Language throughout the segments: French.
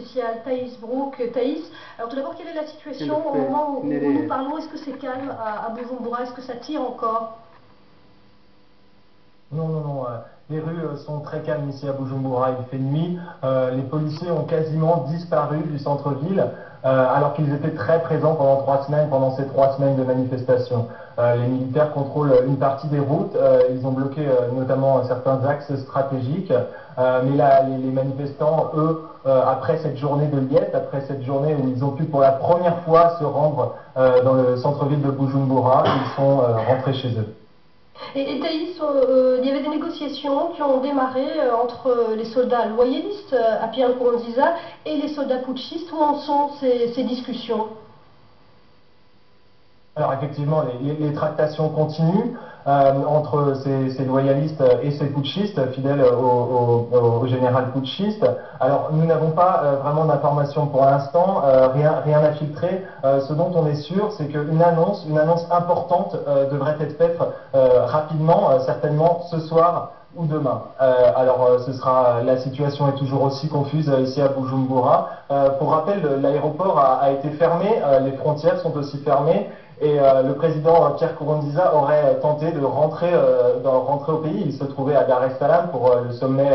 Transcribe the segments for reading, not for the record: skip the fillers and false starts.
spécial Thaïs Brook. Thaïs, alors tout d'abord, quelle est la situation au moment où nous parlons? Est-ce que c'est calme à Bujumbura? Est-ce que ça tire encore? Non, non, non. Les rues sont très calmes ici à Bujumbura. Il fait nuit. Les policiers ont quasiment disparu du centre-ville, alors qu'ils étaient très présents pendant 3 semaines, pendant ces 3 semaines de manifestation. Les militaires contrôlent une partie des routes. Ils ont bloqué notamment certains axes stratégiques. Mais là, les manifestants, eux, après cette journée de liesse, après cette journée où ils ont pu pour la première fois se rendre dans le centre-ville de Bujumbura, ils sont rentrés chez eux. Et Thaïs, il y avait des négociations qui ont démarré entre les soldats loyalistes à Pierre Nkurunziza et les soldats putschistes. Où en sont ces discussions? Alors effectivement, les tractations continuent entre ces loyalistes et ces putschistes, fidèles au général putschiste. Alors nous n'avons pas vraiment d'informations pour l'instant, rien à filtrer. Ce dont on est sûr, c'est qu'une annonce importante devrait être faite rapidement, certainement ce soir ou demain. La situation est toujours aussi confuse ici à Bujumbura. Pour rappel, l'aéroport a été fermé, les frontières sont aussi fermées. Et le président Pierre Nkurunziza aurait tenté de rentrer au pays. Il se trouvait à Dar es Salaam pour le sommet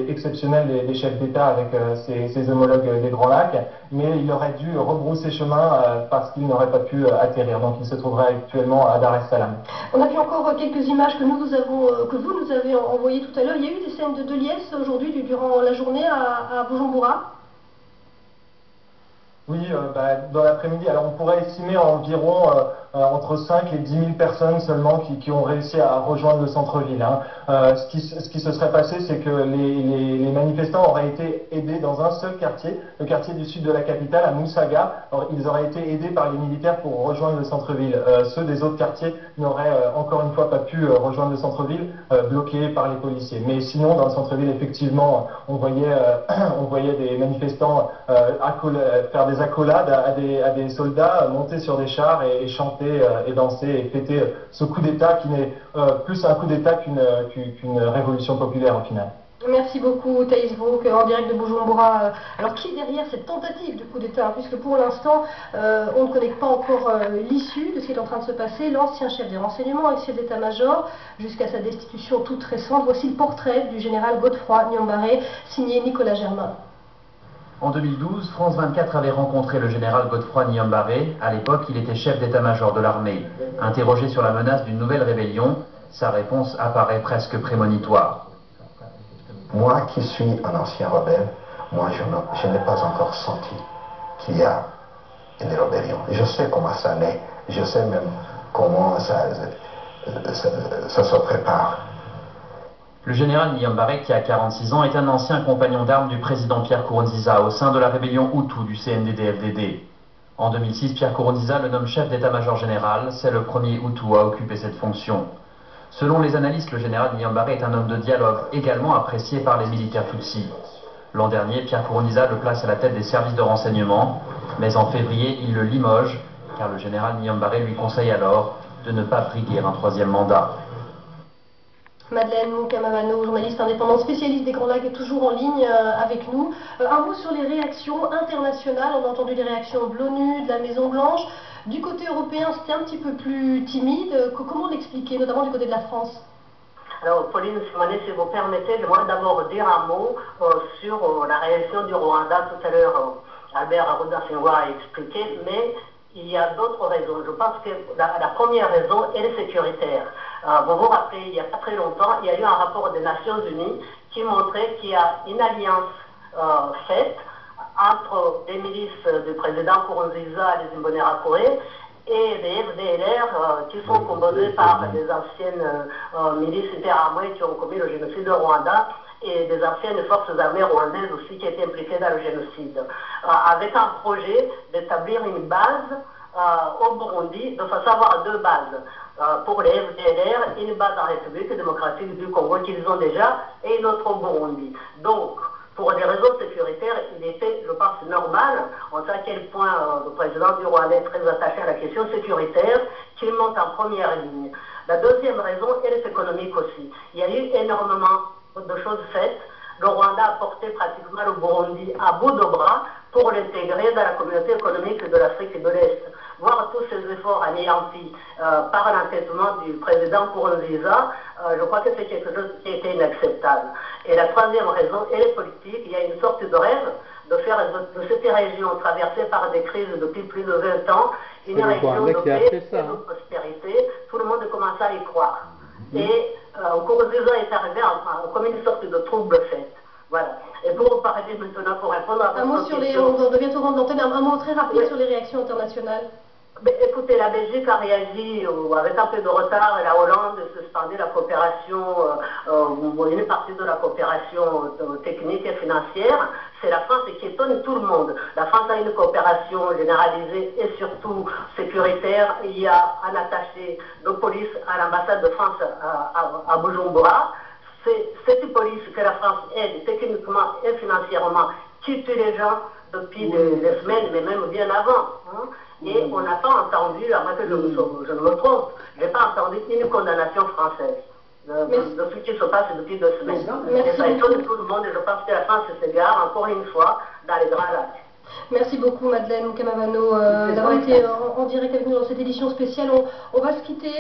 exceptionnel des chefs d'État avec ses homologues des Grands Lacs, mais il aurait dû rebrousser chemin parce qu'il n'aurait pas pu atterrir. Donc il se trouverait actuellement à Dar es Salaam. On a vu encore quelques images que vous nous avez envoyées tout à l'heure. Il y a eu des scènes de liesse aujourd'hui durant la journée à Bujumbura? Oui, dans l'après-midi. Alors on pourrait estimer environ entre 5 et 10 000 personnes seulement qui ont réussi à rejoindre le centre-ville. Hein. Ce qui se serait passé, c'est que les manifestants auraient été aidés dans un seul quartier, le quartier du sud de la capitale, à Musaga. Alors, ils auraient été aidés par les militaires pour rejoindre le centre-ville. Ceux des autres quartiers n'auraient encore une fois pas pu rejoindre le centre-ville, bloqués par les policiers. Mais sinon, dans le centre-ville, effectivement, on voyait des manifestants faire des accolades à des soldats, monter sur des chars et chanter et danser et fêter ce coup d'État qui n'est plus un coup d'État qu'une révolution populaire au final. Merci beaucoup Thaïs Brook en direct de Bujumbura. Alors qui est derrière cette tentative de coup d'État? Puisque pour l'instant on ne connaît pas encore l'issue de ce qui est en train de se passer. L'ancien chef des renseignements et chef d'état-major jusqu'à sa destitution toute récente. Voici le portrait du général Godefroy Niambare signé Nicolas Germain. En 2012, France 24 avait rencontré le général Godefroy Niambare. À l'époque, il était chef d'état-major de l'armée. Interrogé sur la menace d'une nouvelle rébellion, sa réponse apparaît presque prémonitoire. Moi qui suis un ancien rebelle, je n'ai pas encore senti qu'il y a une rébellion. Je sais comment ça naît, je sais même comment ça se prépare. Le général Niambare, qui a 46 ans, est un ancien compagnon d'armes du président Pierre Nkurunziza au sein de la rébellion Hutu du CNDD-FDD. En 2006, Pierre Nkurunziza le nomme chef d'état-major général. C'est le premier Hutu à occuper cette fonction. Selon les analystes, le général Niambare est un homme de dialogue également apprécié par les militaires Tutsis. L'an dernier, Pierre Nkurunziza le place à la tête des services de renseignement, mais en février, il le limoge, car le général Niambare lui conseille alors de ne pas briguer un troisième mandat. Madeleine Moukamamano, journaliste indépendante, spécialiste des Grands Lacs, est toujours en ligne avec nous. Un mot sur les réactions internationales. On a entendu les réactions de l'ONU, de la Maison-Blanche. Du côté européen, c'était un petit peu plus timide. Comment l'expliquer, notamment du côté de la France? Alors, Pauline Simonet, si vous permettez, j'aimerais d'abord dire un mot sur la réaction du Rwanda. Tout à l'heure, Albert Arruda-Singwa a expliqué, mais il y a d'autres raisons. Je pense que la première raison est sécuritaire. Vous vous rappelez, il n'y a pas très longtemps, il y a eu un rapport des Nations Unies qui montrait qu'il y a une alliance faite entre les milices du président Nkurunziza et les Imbonerakure et les FDLR qui sont composés par des anciennes milices interarmées qui ont commis le génocide au Rwanda et des anciennes forces armées rwandaises aussi qui étaient impliquées dans le génocide, avec un projet d'établir une base au Burundi, de façon à avoir deux bases. Pour les FDLR, une base en République démocratique du Congo qu'ils ont déjà et une autre au Burundi. Donc, pour des raisons sécuritaires, il était, je pense, normal, on sait à quel point le président du Rwanda est très attaché à la question sécuritaire, qu'il monte en première ligne. La deuxième raison, elle est économique aussi. Il y a eu énormément de choses faites le Rwanda a porté pratiquement le Burundi à bout de bras pour l'intégrer dans la communauté économique de l'Afrique de l'Est. Voir tous ces efforts anéantis par l'entêtement du président Nkurunziza, je crois que c'est quelque chose qui était inacceptable. Et la troisième raison, elle est politique. Il y a une sorte de rêve de faire de cette région traversée par des crises depuis plus de 20 ans une région de paix et de prospérité. Tout le monde commence à y croire. Et Nkurunziza est arrivé comme une sorte de trouble fait. Voilà. Et pour parler maintenant, pour répondre à votre question... On devient au rang d'antenne. Un mot très rapide sur les réactions internationales. Écoutez, la Belgique a réagi avec un peu de retard. La Hollande a suspendu la coopération, une partie de la coopération technique et financière. C'est la France qui étonne tout le monde. La France a une coopération généralisée et surtout sécuritaire. Il y a un attaché de police à l'ambassade de France à Bujumbura. C'est cette police que la France aide techniquement et financièrement qui tue les gens depuis des semaines, mais même bien avant. Hein. Et on n'a pas entendu, à moins que je ne me trompe, je n'ai pas entendu une condamnation française de ce qui se passe depuis 2 semaines. Et ça étonne tout le monde et je pense que la France s'égare encore une fois dans les grands lacs. Merci beaucoup Madeleine Mukama-Vano d'avoir été en direct avec nous dans cette édition spéciale. On va se quitter.